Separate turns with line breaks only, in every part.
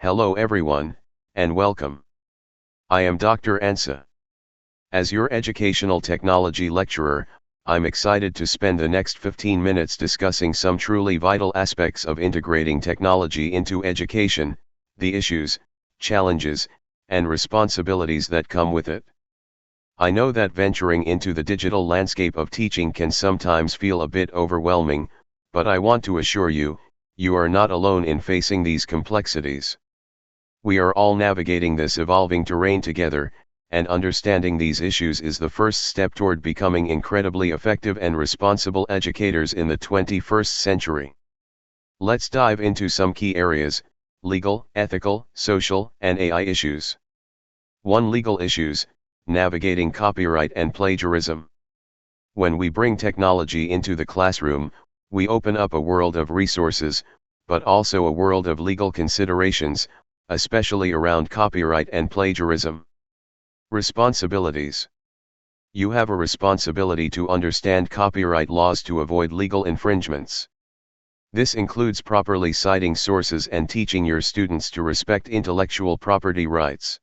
Hello everyone, and welcome. I am Dr. Ansa. As your educational technology lecturer, I'm excited to spend the next 15 minutes discussing some truly vital aspects of integrating technology into education, the issues, challenges, and responsibilities that come with it. I know that venturing into the digital landscape of teaching can sometimes feel a bit overwhelming, but I want to assure you, you are not alone in facing these complexities. We are all navigating this evolving terrain together, and understanding these issues is the first step toward becoming incredibly effective and responsible educators in the 21st century. Let's dive into some key areas: legal, ethical, social, and AI issues. 1. Legal issues: navigating copyright and plagiarism. When we bring technology into the classroom, we open up a world of resources, but also a world of legal considerations, especially around copyright and plagiarism. Responsibilities. You have a responsibility to understand copyright laws to avoid legal infringements. This includes properly citing sources and teaching your students to respect intellectual property rights.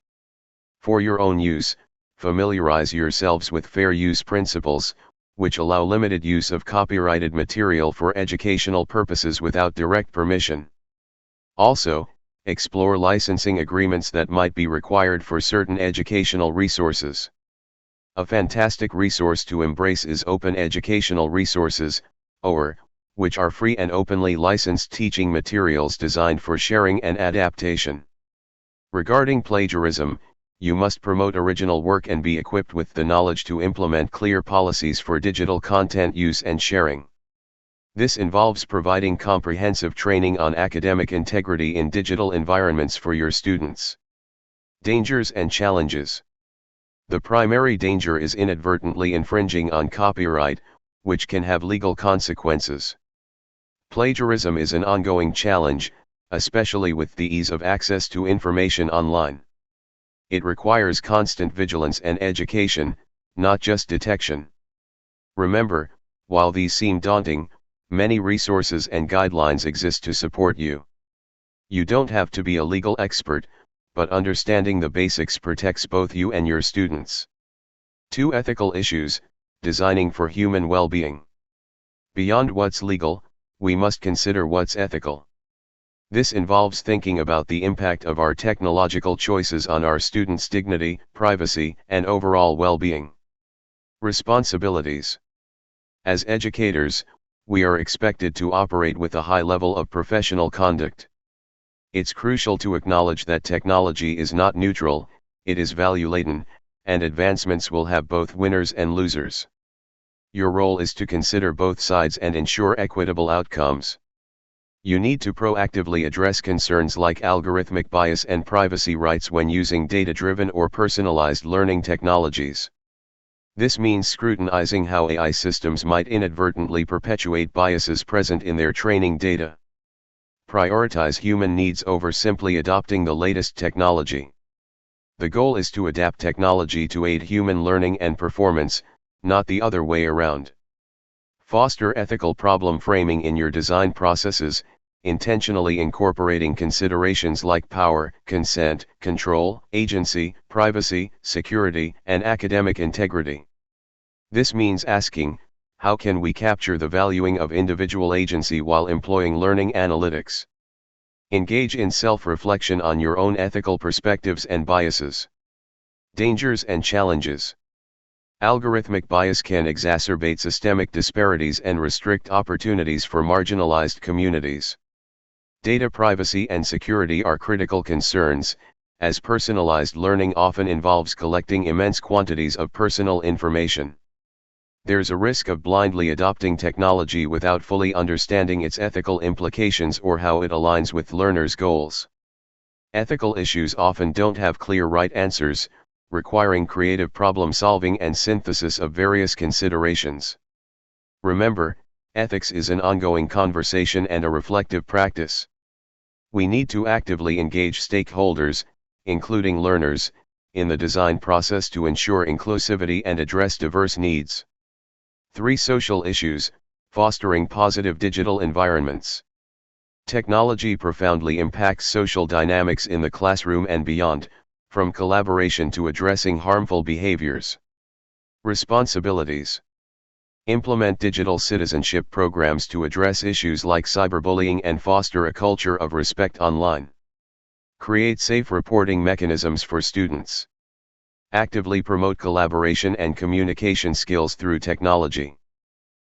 For your own use, familiarize yourselves with fair use principles, which allow limited use of copyrighted material for educational purposes without direct permission. Also, explore licensing agreements that might be required for certain educational resources. A fantastic resource to embrace is Open Educational Resources, OER, which are free and openly licensed teaching materials designed for sharing and adaptation. Regarding plagiarism, you must promote original work and be equipped with the knowledge to implement clear policies for digital content use and sharing. This involves providing comprehensive training on academic integrity in digital environments for your students. Dangers and challenges. The primary danger is inadvertently infringing on copyright, which can have legal consequences. Plagiarism is an ongoing challenge, especially with the ease of access to information online. It requires constant vigilance and education, not just detection. Remember, while these seem daunting, many resources and guidelines exist to support you. You don't have to be a legal expert, but understanding the basics protects both you and your students. 2. Ethical issues: designing for human well-being. Beyond what's legal, we must consider what's ethical. This involves thinking about the impact of our technological choices on our students' dignity, privacy, and overall well-being. Responsibilities. As educators, we are expected to operate with a high level of professional conduct. It's crucial to acknowledge that technology is not neutral, it is value-laden, and advancements will have both winners and losers. Your role is to consider both sides and ensure equitable outcomes. You need to proactively address concerns like algorithmic bias and privacy rights when using data-driven or personalized learning technologies. This means scrutinizing how AI systems might inadvertently perpetuate biases present in their training data. Prioritize human needs over simply adopting the latest technology. The goal is to adapt technology to aid human learning and performance, not the other way around. Foster ethical problem framing in your design processes, intentionally incorporating considerations like power, consent, control, agency, privacy, security, and academic integrity. This means asking, how can we capture the valuing of individual agency while employing learning analytics? Engage in self-reflection on your own ethical perspectives and biases. Dangers and challenges. Algorithmic bias can exacerbate systemic disparities and restrict opportunities for marginalized communities. Data privacy and security are critical concerns, as personalized learning often involves collecting immense quantities of personal information. There's a risk of blindly adopting technology without fully understanding its ethical implications or how it aligns with learners' goals. Ethical issues often don't have clear right answers, requiring creative problem solving and synthesis of various considerations. Remember, ethics is an ongoing conversation and a reflective practice. We need to actively engage stakeholders, including learners, in the design process to ensure inclusivity and address diverse needs. 3. Social issues: fostering positive digital environments. Technology profoundly impacts social dynamics in the classroom and beyond, from collaboration to addressing harmful behaviors. Responsibilities. Implement digital citizenship programs to address issues like cyberbullying and foster a culture of respect online. Create safe reporting mechanisms for students. Actively promote collaboration and communication skills through technology.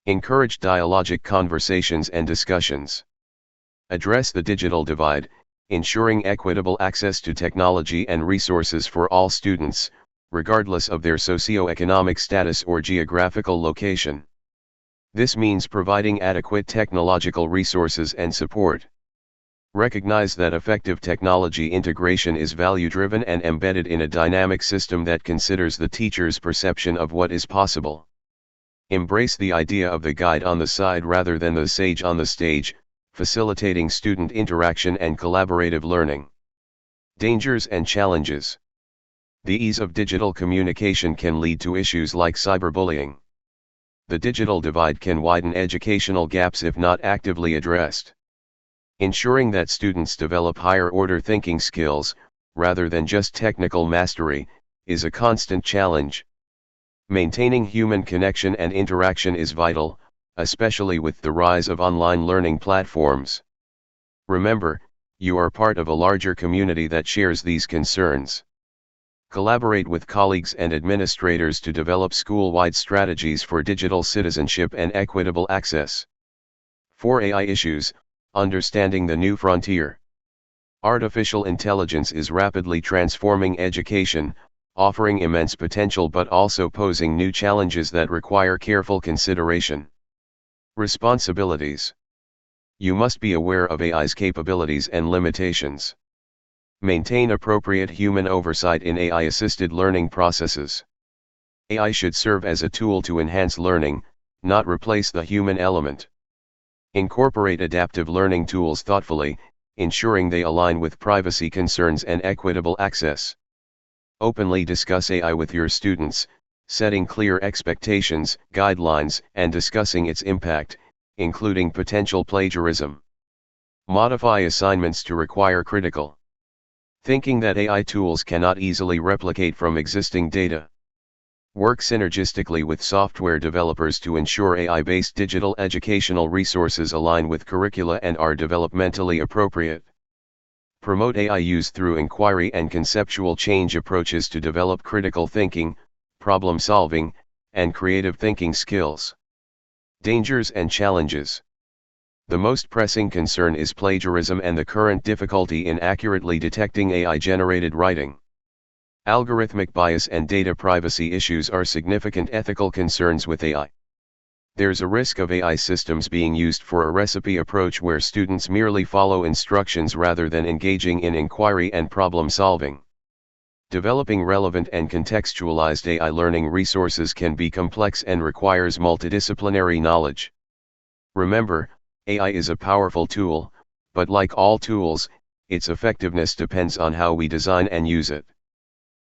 Encourage dialogic conversations and discussions. Address the digital divide, ensuring equitable access to technology and resources for all students, regardless of their socioeconomic status or geographical location. This means providing adequate technological resources and support. Recognize that effective technology integration is value-driven and embedded in a dynamic system that considers the teacher's perception of what is possible. Embrace the idea of the guide on the side rather than the sage on the stage, facilitating student interaction and collaborative learning. Dangers and challenges. The ease of digital communication can lead to issues like cyberbullying. The digital divide can widen educational gaps if not actively addressed. Ensuring that students develop higher-order thinking skills, rather than just technical mastery, is a constant challenge. Maintaining human connection and interaction is vital, especially with the rise of online learning platforms. Remember, you are part of a larger community that shares these concerns. Collaborate with colleagues and administrators to develop school-wide strategies for digital citizenship and equitable access. 4 AI issues, understanding the new frontier. Artificial intelligence is rapidly transforming education, offering immense potential but also posing new challenges that require careful consideration. Responsibilities. You must be aware of AI's capabilities and limitations. Maintain appropriate human oversight in AI-assisted learning processes. AI should serve as a tool to enhance learning, not replace the human element. Incorporate adaptive learning tools thoughtfully, ensuring they align with privacy concerns and equitable access. Openly discuss AI with your students, setting clear expectations, guidelines, and discussing its impact, including potential plagiarism. Modify assignments to require critical thinking that AI tools cannot easily replicate from existing data. Work synergistically with software developers to ensure AI-based digital educational resources align with curricula and are developmentally appropriate. Promote AI use through inquiry and conceptual change approaches to develop critical thinking, problem solving, and creative thinking skills. Dangers and challenges. The most pressing concern is plagiarism and the current difficulty in accurately detecting AI-generated writing. Algorithmic bias and data privacy issues are significant ethical concerns with AI. There's a risk of AI systems being used for a recipe approach where students merely follow instructions rather than engaging in inquiry and problem solving. Developing relevant and contextualized AI learning resources can be complex and requires multidisciplinary knowledge. Remember, AI is a powerful tool, but like all tools, its effectiveness depends on how we design and use it.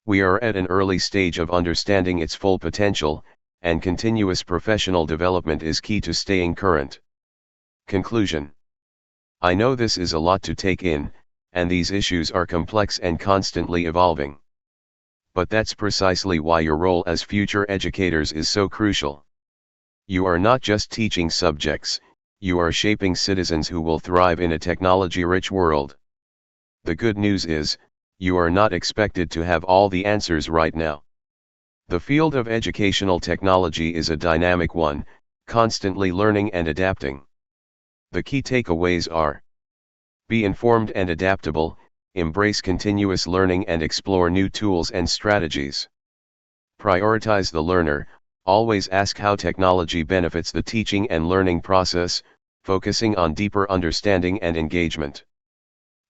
We are at an early stage of understanding its full potential, and continuous professional development is key to staying current. Conclusion. I know this is a lot to take in, and these issues are complex and constantly evolving. But that's precisely why your role as future educators is so crucial. You are not just teaching subjects, you are shaping citizens who will thrive in a technology-rich world. The good news is, you are not expected to have all the answers right now. The field of educational technology is a dynamic one, constantly learning and adapting. The key takeaways are: be informed and adaptable, embrace continuous learning and explore new tools and strategies. Prioritize the learner, always ask how technology benefits the teaching and learning process, focusing on deeper understanding and engagement.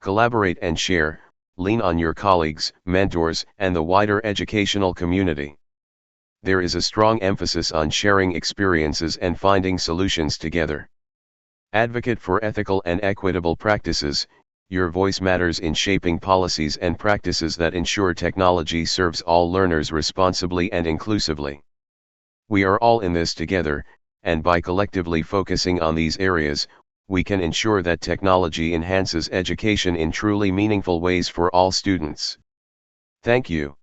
Collaborate and share, lean on your colleagues, mentors, and the wider educational community. There is a strong emphasis on sharing experiences and finding solutions together. Advocate for ethical and equitable practices. Your voice matters in shaping policies and practices that ensure technology serves all learners responsibly and inclusively. We are all in this together, and by collectively focusing on these areas, we can ensure that technology enhances education in truly meaningful ways for all students. Thank you.